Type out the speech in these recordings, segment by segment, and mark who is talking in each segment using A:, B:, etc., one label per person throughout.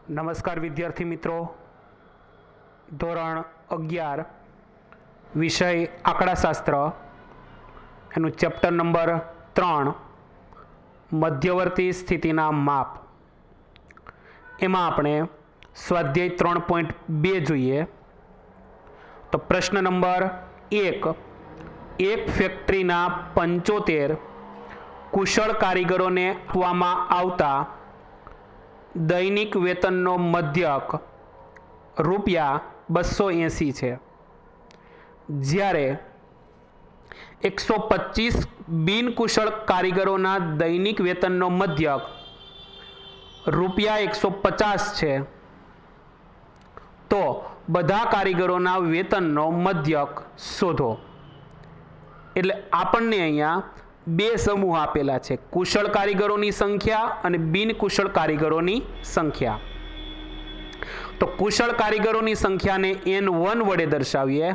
A: નમસ્કાર વિદ્યાર્થી મિત્રો, ધોરણ 11 વિષય આંકડાશાસ્ત્ર એનું ચેપ્ટર નંબર 3 મધ્યવર્તી સ્થિતિના માપ, એમાં આપણે સ્વાધ્યાય 3.2 જોઈએ. તો પ્રશ્ન નંબર 1, એક ફેક્ટરીના 75 કુશળ કારીગરોને આપવામાં આવતા દૈનિક વેતનનો મધ્યક ₹280 છે, જ્યારે 125 બિનકુશળ કારીગરોના દૈનિક વેતનનો મધ્યક ₹150 છે. તો બધા કારીગરોના વેતનનો મધ્યક શોધો. એટલે આપણને અહીંયા બે સમૂહ આપેલા છે, કુશળ કારીગરોની સંખ્યા અને બિનકુશળ કારીગરોની સંખ્યા. તો કુશળ કારીગરોની સંખ્યાને N1 વડે દર્શાવીએ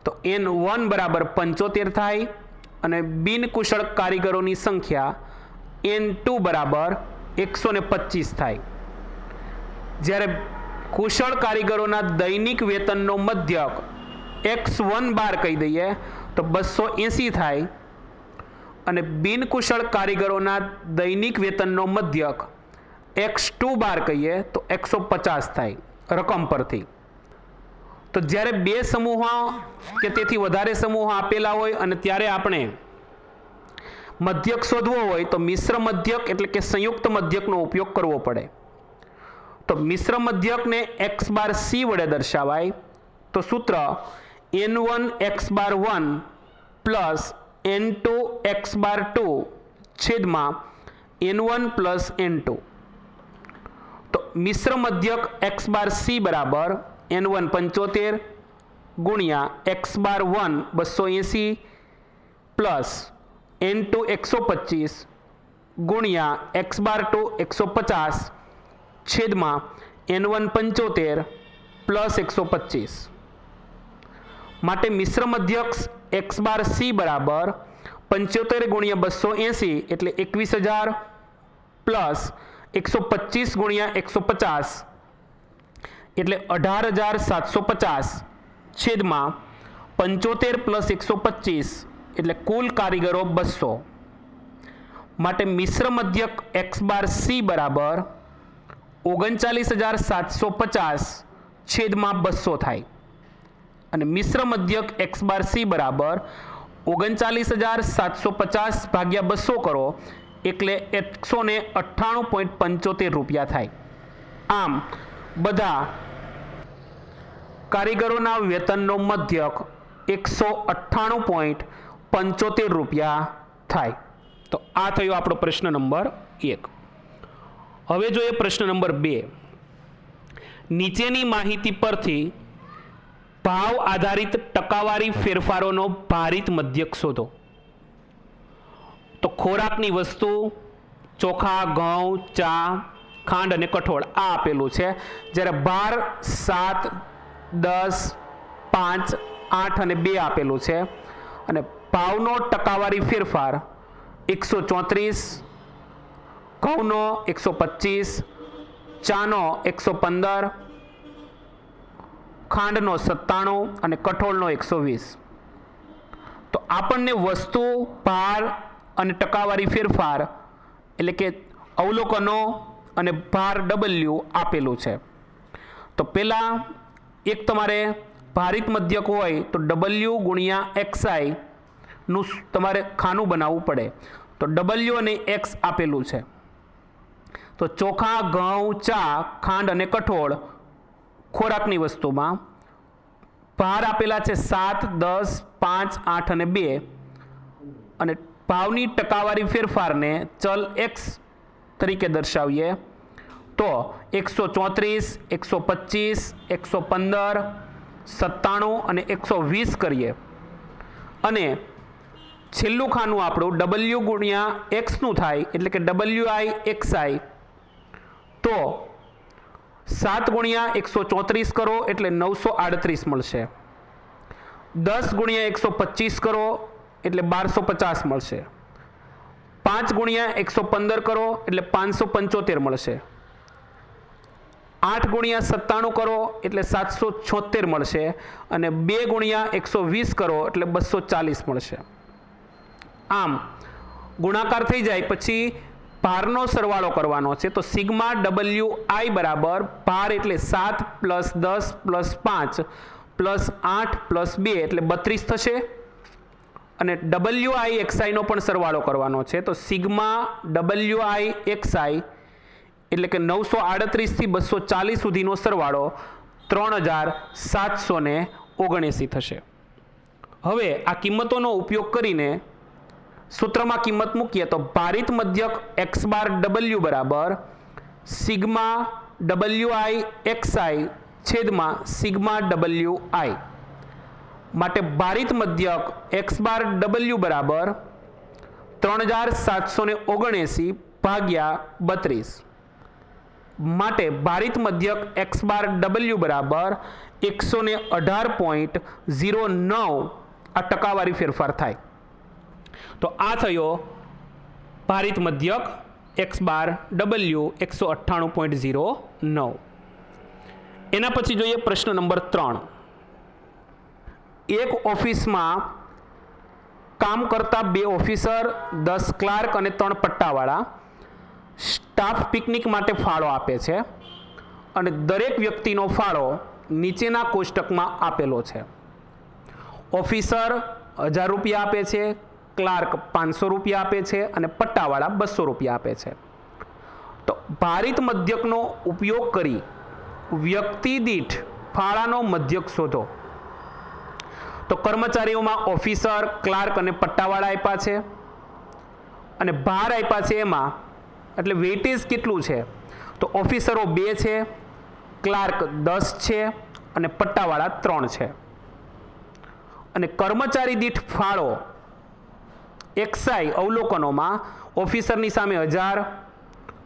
A: તો N1 બરાબર 75 થાય અને બિનકુશળ કારીગરોની સંખ્યા N2 બરાબર 125 થાય. જ્યારે કુશળ કારીગરોના દૈનિક વેતનનો મધ્યક X1 બાર કહી દઈએ તો 280 થાય અને બિનકુશળ કારીગરોના દૈનિક વેતનનો મધ્યક X2 બાર કહીએ તો 150 થાય રકમ પરથી. તો જ્યારે બે સમૂહ કે તેથી વધારે સમૂહ આપેલા હોય અને ત્યારે આપણે મધ્યક શોધવો હોય તો મિશ્ર મધ્યક એટલે કે સંયુક્ત મધ્યકનો ઉપયોગ કરવો પડે. તો મિશ્ર મધ્યકને x બાર c વડે દર્શાવાય. તો સૂત્ર N1 x બાર 1 પ્લસ N2 x બાર 2 છેદમાં N1 પ્લસ N2. તો મિશ્ર મધ્યક x બાર c બરાબર N1 75 ગુણ્યા x બાર 1 280 પ્લસ N2 125 ગુણ્યા x બાર 2 150 છેદમાં N1 75 પ્લસ 125. માટે મિશ્ર મધ્યક x બાર c બરાબર 75 ગુણ્યા 280 એટલે 21000 પ્લસ 125 ગુણ્યા 150 એટલે 18750 છેદમાં 75 પ્લસ 125 એટલે કુલ કારીગરો 200. માટે મિશ્ર મધ્યક x બાર c બરાબર 39750 છેદમાં 200 થાય અને મિશ્ર મધ્યક x બાર c બરાબર 39750 ભાગ્યા 200 કરો એટલે 198.75 રૂપિયા થાય. આમ બધા કારીગરોના વેતનનો મધ્યક 198.75 રૂપિયા થાય. તો આ થયો આપણો પ્રશ્ન નંબર 1. હવે જોઈએ પ્રશ્ન નંબર 2. નીચેની માહિતી પરથી ભાવ આધારિત ટકાવારી ફેરફારોનો ભારિત મધ્યક શોધો. તો ખોરાકની વસ્તુ ચોખા, ઘઉં, ચા, ખાંડ અને કઠોળ આ આપેલું છે, જ્યારે ભાર 7, 10, 5, 8 અને 2 આપેલું છે અને ભાવનો ટકાવારી ફેરફાર 134, ઘઉંનો 125, ચાનો 115, ખાંડનો 97 અને કઠોળનો 120. તો આપણને વસ્તુ, ભાર અને ટકાવારી ફેરફાર એટલે કે અવલોકનો અને ભાર W આપેલું છે. તો પહેલાં એક તમારે ભારિત મધ્યક હોય તો W ગુણ્યા XI નું તમારે ખાનું બનાવવું પડે. તો W અને X આપેલું છે. તો ચોખા, ઘઉં, ચા, ખાંડ અને કઠોળ ખોરાકની વસ્તુમાં ભાર આપેલા છે 7, 10, 5, 8 અને 2 અને ભાવની ટકાવારી ફેરફારને ચલ x તરીકે દર્શાવીએ તો 134, 125, 115, 97 અને 120 કરીએ અને છેલ્લું ખાનું આપણું W ગુણ્યા X નું થાય એટલે કે WI XI. તો 7 ગુણ્યા 134 કરો એટલે 938 મળશે. 10 ગુણ્યા 125 કરો એટલે 1250 મળશે. 5 ગુણ્યા 115 કરો એટલે 575 મળશે. 8 ગુણ્યા 97 કરો એટલે 776 મળશે અને 2 ગુણ્યા 120 કરો એટલે 240 મળશે. આમ ગુણાકાર થઈ જાય પછી ભારનો સરવાળો કરવાનો છે. તો સિગ્મા WI બરાબર ભાર એટલે 7 + 10 + 5 + 8 + 2 એટલે 32 થશે. અને WI નો પણ સરવાળો કરવાનો છે. તો સિગ્મા WI એટલે કે 938 થી 240 સુધીનો સરવાળો 3779 થશે. હવે આ કિંમતોનો ઉપયોગ કરીને સૂત્રમાં કિંમત મૂકીએ તો ભારિત મધ્યક x બાર W બરાબર સિગ્મા WI છેદમાં સિગ્મા WI. માટે ભારિત મધ્યક x બાર W બરાબર 3779 ભાગ્યા 32. માટે ભારિત મધ્યક x બાર W બરાબર 118.09 આ ટકાવારી ફેરફાર થાય. તો આ થયો ભારિત મધ્યક x બાર W 198.09. એના પછી જોઈએ પ્રશ્ન નંબર 3. એક ઓફિસમાં કામ કરતા 2 ઓફિસર, 10 ક્લાર્ક અને 3 પટ્ટાવાળા સ્ટાફ પિકનિક માટે ફાળો આપે છે અને દરેક વ્યક્તિનો ફાળો નીચેના કોષ્ટકમાં આપેલો છે. ઓફિસર 1000 રૂપિયા આપે છે, ક્લાર્ક 500 રૂપિયા આપે છે અને પટ્ટાવાળા 200 રૂપિયા આપે છે. તો ભારિત મધ્યકનો ઉપયોગ કરી વ્યક્તિ દીઠ ફાળાનો મધ્યક શોધો. તો કર્મચારીઓમાં ઓફિસર, ક્લાર્ક અને પટ્ટાવાળા આપ્યા છે અને ભાર આપ્યા છે એમાં એટલે વેઇટેજ કેટલું છે તો ઓફિસરો 2 છે, ક્લાર્ક 10 છે અને પટ્ટાવાળા 3 છે. અને કર્મચારી દીઠ ફાળો XI અવલોકનોમાં ઓફિસરની સામે 1000,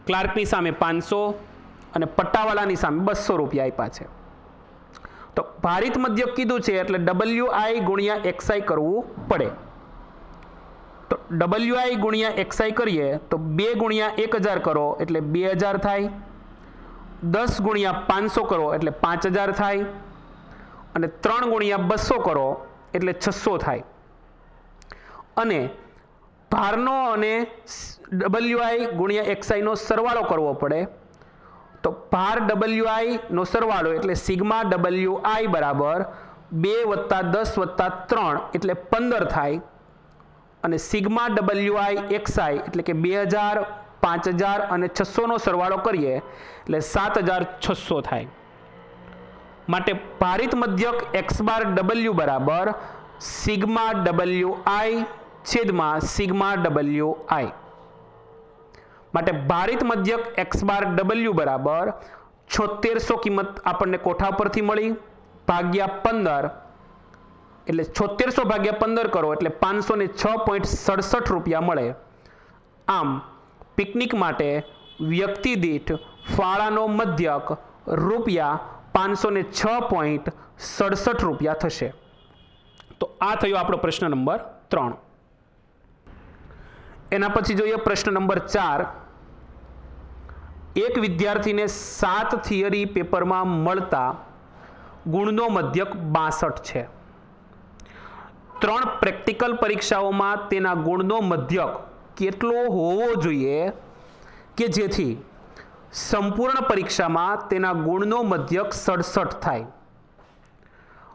A: ક્લાર્કની સામે 500 અને પટ્ટાવાળાની સામે 200 રૂપિયા આપ્યા છે. તો ભારિત મધ્યક કીધું છે એટલે WI ગુણ્યા XI કરવું પડે. તો WI ગુણ્યા XI કરીએ તો 2 ગુણ્યા 1000 કરો એટલે 2000 થાય, 10 ગુણ્યા 500 કરો એટલે 5000 થાય અને 3 ગુણ્યા 200 કરો એટલે 600 થાય. અને ભારનો અને WI ગુણ્યા XI નો સરવાળો કરવો પડે. તો ભાર WI નો સરવાળો એટલે સિગ્મા WI બરાબર 2 + 10 + 3 એટલે 15 થાય અને સિગ્મા WI XI એટલે કે 2000, 5000 અને 600 નો સરવાળો કરીએ એટલે 7600 થાય. માટે ભારિત મધ્યક x બાર W બરાબર સિગ્મા WI છેદમાં સિગ્મા WI. માટે ભારિત મધ્યક x બાર W બરાબર 7600 કિંમત આપણને કોઠા પરથી મળી ભાગ્યા 15 એટલે 7600 ભાગ્યા 15 કરો એટલે 506.67 રૂપિયા મળે. આમ પિકનિક માટે વ્યક્તિ દીઠ ફાળાનો મધ્યક રૂપિયા 506.67 રૂપિયા થશે. તો આ થયો આપણો પ્રશ્ન નંબર 3. એના પછી જોઈએ પ્રશ્ન નંબર 4. એક વિદ્યાર્થીને 7 થિયરી પેપરમાં મળતા ગુણનો મધ્યક 62 છે. 3 પ્રેક્ટિકલ પરીક્ષાઓમાં તેના ગુણનો મધ્યક કેટલો હોવો જોઈએ કે જેથી સંપૂર્ણ પરીક્ષામાં તેના ગુણનો મધ્યક 67 થાય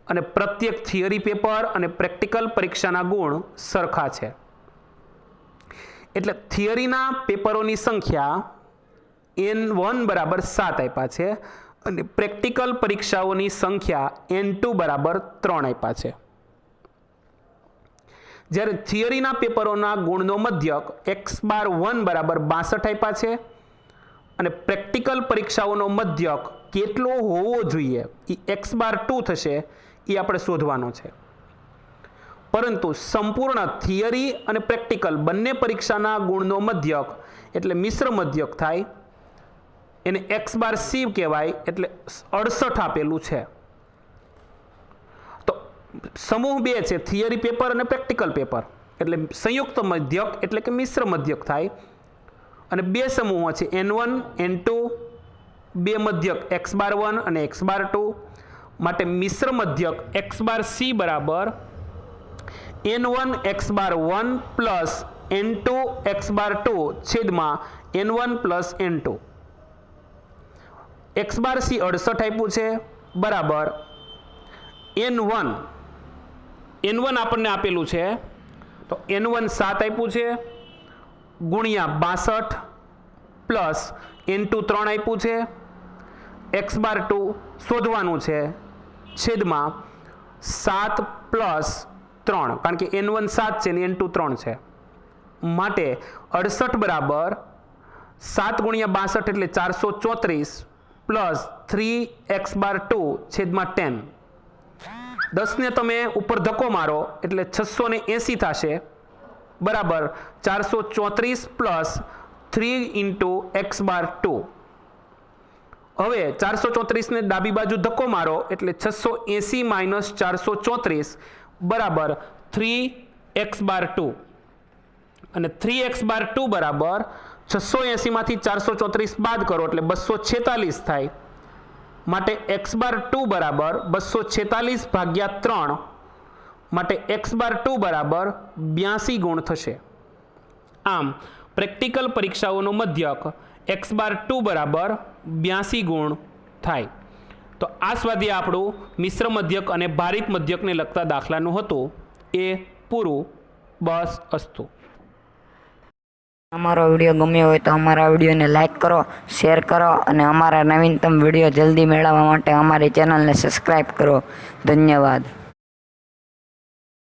A: અને પ્રત્યેક થિયરી પેપર અને પ્રેક્ટિકલ પરીક્ષાના ગુણ સરખા છે. એટલે થિયરીના પેપરોની સંખ્યા N1 બરાબર 7 આપ્યા છે અને પ્રેક્ટિકલ પરીક્ષાઓની સંખ્યા N2 બરાબર 3 આપ્યા છે. જ્યારે થિયરીના પેપરોના ગુણનો મધ્યક x બાર 1 બરાબર 62 આપ્યા છે અને પ્રેક્ટિકલ પરીક્ષાઓનો મધ્યક કેટલો હોવો જોઈએ એ x બાર 2 થશે એ આપણે શોધવાનો છે. પરંતુ સંપૂર્ણ થિયરી અને પ્રેક્ટિકલ બંને પરીક્ષાના ગુણનો મધ્યક એટલે મિશ્ર મધ્યક થાય એને x બાર c કહેવાય એટલે 68 આપેલું છે. તો સમૂહ 2 છે થિયરી પેપર અને પ્રેક્ટિકલ પેપર એટલે સંયુક્ત મધ્યક એટલે કે મિશ્ર મધ્યક થાય અને 2 સમૂહો છે N1 N2 બે મધ્યક x⁻1 અને x⁻2 માટે મિશ્ર મધ્યક x⁻c બરાબર n1 x⁻1 plus n2 x⁻2 છેદમાં n1 પ્લસ n2. x⁻c 68 આપ્યું છે બરાબર n1 આપણને આપેલું છે તો n1 7 આપ્યું છે ગુણ્યા 62 પ્લસ n2 3 આપ્યું છે x⁻2 શોધવાનું છે છેદમાં 7 પ્લસ 3 કારણ કે n1 7 છે ને n2 3 છે માટે 68 બરાબર 7 ગુણ્યા 62 એટલે 434 પ્લસ 3x⁻2 છેદમાં 10. 10 ને તમે ઉપર ધક્કો મારો એટલે 680 થશે બરાબર 434 પ્લસ 3 ઇન્ટુ x⁻2. હવે 434 ને ડાબી બાજુ ધક્કો મારો એટલે 680 માઇનસ 434 બરાબર 3x⁻2 અને 3x⁻2 બરાબર 680 માંથી 434 બાદ કરો એટલે 246 થાય માટે x⁻2 બરાબર 246 ભાગ્યા 3 માટે x⁻2 બરાબર 82 ગુણ થશે. આમ પ્રેક્ટિકલ પરીક્ષાઓનો મધ્યક x⁻2 બરાબર 82 ગુણ થાય. તો આ સ્વાધ્યાય આપણું મિશ્ર મધ્યક અને ભારિત મધ્યકને લગતા દાખલાનું હતું. એ પૂરું. બસ અસ્તુ.
B: અમારો વિડીયો ગમ્યો હોય તો અમારા વિડીયોને લાઈક કરો, શેર કરો અને અમારા નવીનતમ વિડીયો જલ્દી મેળવવા માટે અમારી ચેનલને સબસ્ક્રાઈબ કરો. ધન્યવાદ.